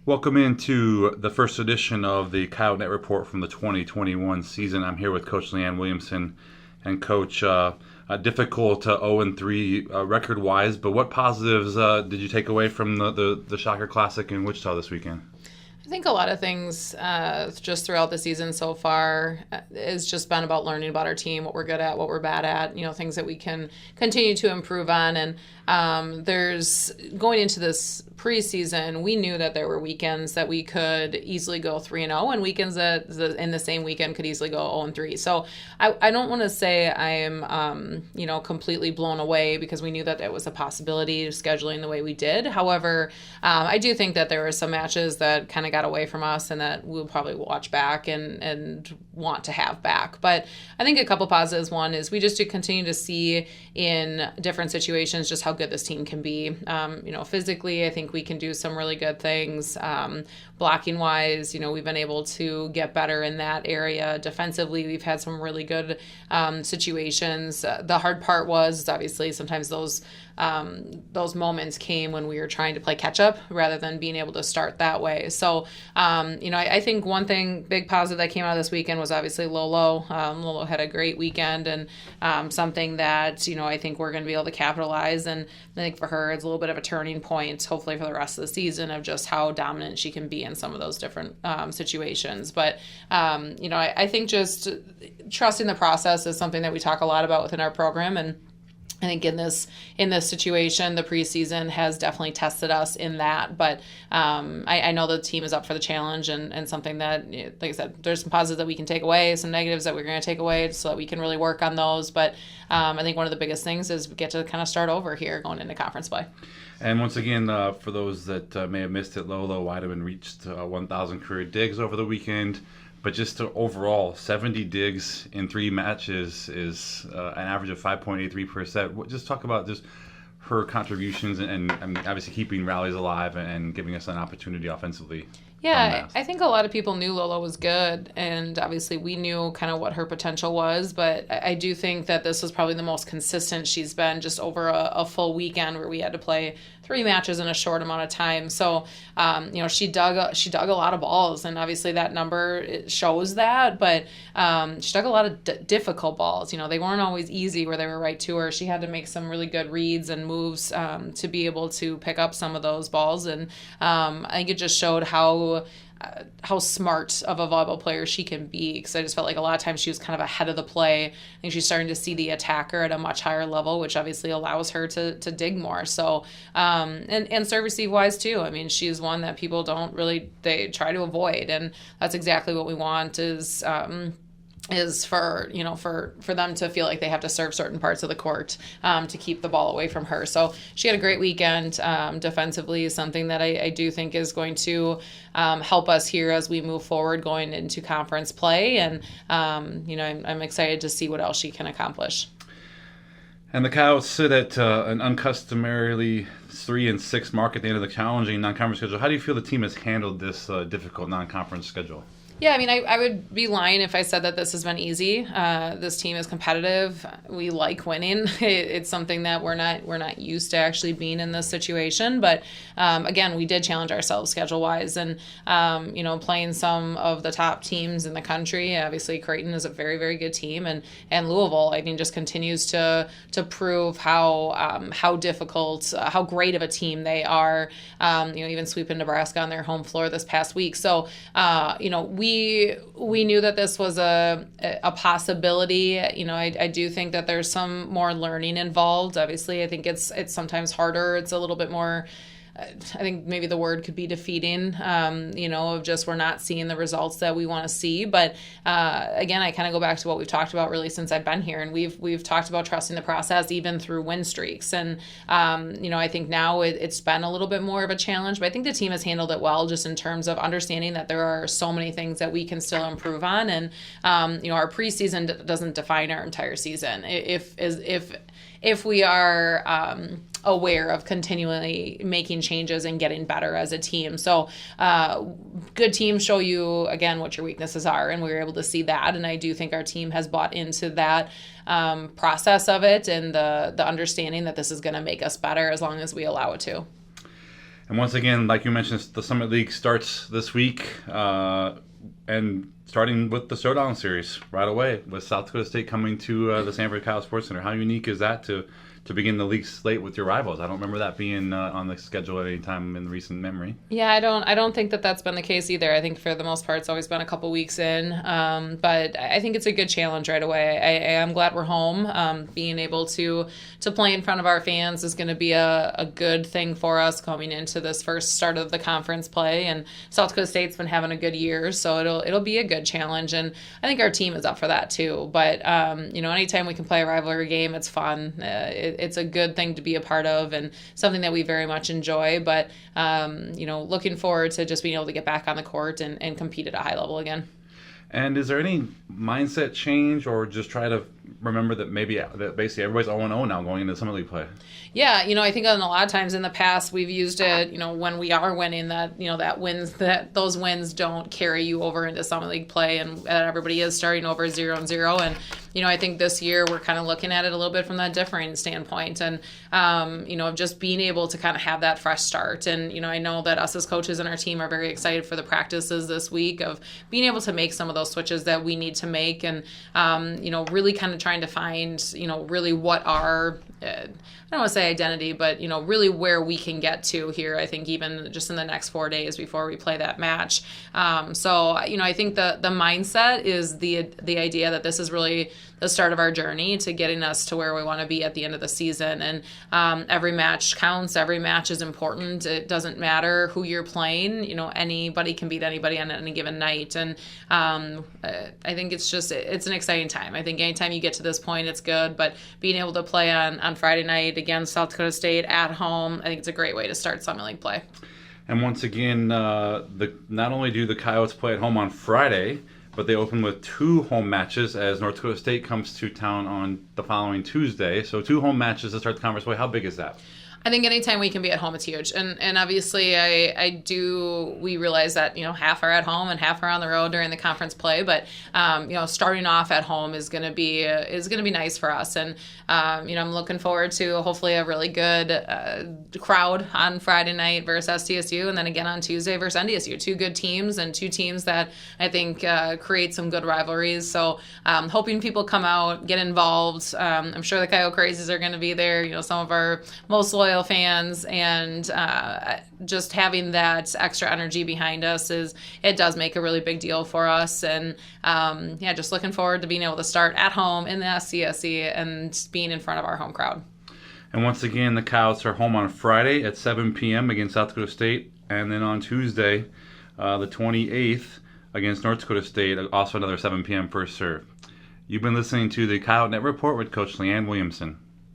Welcome into the first edition of the Coyote Net Report from the 2021 season. I'm here with Coach Leanne Williamson. And Coach, a difficult 0-3 record-wise, but what positives did you take away from the Shocker Classic in Wichita this weekend? I think a lot of things just throughout the season so far has just been about learning about our team, what we're good at, what we're bad at, things that we can continue to improve on. And there's going into this preseason, we knew that there were weekends that we could easily go 3-0 and weekends that in the same weekend could easily go 0-3. So I don't want to say I am, completely blown away because we knew that it was a possibility scheduling the way we did. However, I do think that there were some matches that kind of got away from us and that we'll probably watch back and want to have back. But I think a couple positives. One is we just do continue to see in different situations just how good this team can be. Physically, I think we can do some really good things. Blocking wise, we've been able to get better in that area. Defensively, we've had some really good situations. The hard part was obviously sometimes those moments came when we were trying to play catch up rather than being able to start that way. So, I think one big positive that came out of this weekend was obviously Lolo. Lolo had a great weekend and something that, I think we're going to be able to capitalize. And I think for her, it's a little bit of a turning point, hopefully for the rest of the season, of just how dominant she can be in some of those different situations. But, I think just trusting the process is something that we talk a lot about within our program. And I think in this situation, the preseason has definitely tested us in that. But I know the team is up for the challenge and something that, like I said, there's some positives that we can take away, some negatives that we're going to take away so that we can really work on those. But I think one of the biggest things is we get to kind of start over here going into conference play. And once again, for those that may have missed it, Lola Wideman reached 1,000 career digs over the weekend. But just overall, 70 digs in 3 matches is an average of 5.83 per set. Just talk about just her contributions and obviously keeping rallies alive and giving us an opportunity offensively. Yeah, I think a lot of people knew Lola was good, and obviously we knew kind of what her potential was, but I do think that this was probably the most consistent she's been just over a full weekend where we had to play 3 matches in a short amount of time. So, she dug a lot of balls, and obviously that number it shows that, but she dug a lot of difficult balls. They weren't always easy where they were right to her. She had to make some really good reads and moves to be able to pick up some of those balls, and I think it just showed how smart of a volleyball player she can be, because I just felt like a lot of times she was kind of ahead of the play. I think she's starting to see the attacker at a much higher level, which obviously allows her to dig more. So, and serve receive wise too. I mean, she's one that people they try to avoid, and that's exactly what we want is for them to feel like they have to serve certain parts of the court to keep the ball away from her. So she had a great weekend defensively, something that I do think is going to help us here as we move forward going into conference play. And, I'm excited to see what else she can accomplish. And the Coyotes sit at an uncustomarily 3-6 mark at the end of the challenging non-conference schedule. How do you feel the team has handled this difficult non-conference schedule? Yeah, I mean, I would be lying if I said that this has been easy. This team is competitive. We like winning. It's something that we're not used to actually being in this situation. But again, we did challenge ourselves schedule-wise, and playing some of the top teams in the country. Obviously, Creighton is a very, very good team, and Louisville, I think, just continues to prove how difficult, how great of a team they are. Even sweeping Nebraska on their home floor this past week. So, we knew that this was a possibility. I do think that there's some more learning involved. Obviously, I think it's sometimes harder. It's a little bit more, I think maybe the word could be defeating, of just we're not seeing the results that we want to see. But again, I kind of go back to what we've talked about really since I've been here, and we've talked about trusting the process even through win streaks. And I think now it's been a little bit more of a challenge, but I think the team has handled it well, just in terms of understanding that there are so many things that we can still improve on. And our preseason doesn't define our entire season. If we are aware of continually making changes and getting better as a team. So good teams show you, again, what your weaknesses are, and we were able to see that. And I do think our team has bought into that process of it and the understanding that this is going to make us better as long as we allow it to. And once again, like you mentioned, the Summit League starts this week, and starting with the Showdown Series right away with South Dakota State coming to the Sanford Kyle Sports Center. How unique is that to begin the league slate with your rivals? I don't remember that being on the schedule at any time in recent memory. Yeah, I don't think that that's been the case either. I think for the most part, it's always been a couple weeks in. But I think it's a good challenge right away. I am glad we're home. Being able to play in front of our fans is going to be a good thing for us coming into this first start of the conference play. And South Dakota State's been having a good year, so it'll be a good challenge. And I think our team is up for that too. But anytime we can play a rivalry game, it's fun. It's a good thing to be a part of and something that we very much enjoy. But, looking forward to just being able to get back on the court and compete at a high level again. And is there any mindset change, or just try to remember that basically everybody's 0-0 now going into Summit League play? Yeah, I think a lot of times in the past we've used it, when we are winning that those wins don't carry you over into Summit League play, and everybody is starting over 0-0. And, I think this year we're kind of looking at it a little bit from that differing standpoint, and, just being able to kind of have that fresh start. And, I know that us as coaches and our team are very excited for the practices this week of being able to make some of those switches that we need to make, and, really kind of trying to find, really what our, I don't want to say identity, but, really where we can get to here, I think even just in the next 4 days before we play that match. I think the mindset is the idea that this is really the start of our journey to getting us to where we want to be at the end of the season. And every match counts. Every match is important. It doesn't matter who you're playing. Anybody can beat anybody on any given night. And I think it's an exciting time. I think anytime you get to this point, it's good. But being able to play on Friday night against South Dakota State at home, I think it's a great way to start Summit League play. And once again, not only do the Coyotes play at home on Friday, but they open with 2 home matches as North Dakota State comes to town on the following Tuesday. So 2 home matches to start the conference play. How big is that? I think anytime we can be at home, it's huge. And obviously we realize that, half are at home and half are on the road during the conference play. But, starting off at home is going to be nice for us. And, I'm looking forward to hopefully a really good crowd on Friday night versus SDSU. And then again on Tuesday versus NDSU. 2 good teams and 2 teams that I think create some good rivalries. So hoping people come out, get involved. I'm sure the Coyote Crazies are going to be there. Some of our most loyal fans, and just having that extra energy behind us it does make a really big deal for us. And just looking forward to being able to start at home in the SCSC and being in front of our home crowd. And once again, the Coyotes are home on Friday at 7 p.m. against South Dakota State, and then on Tuesday, the 28th, against North Dakota State, also another 7 p.m. first serve. You've been listening to the Coyote Net Report with Coach Leanne Williamson.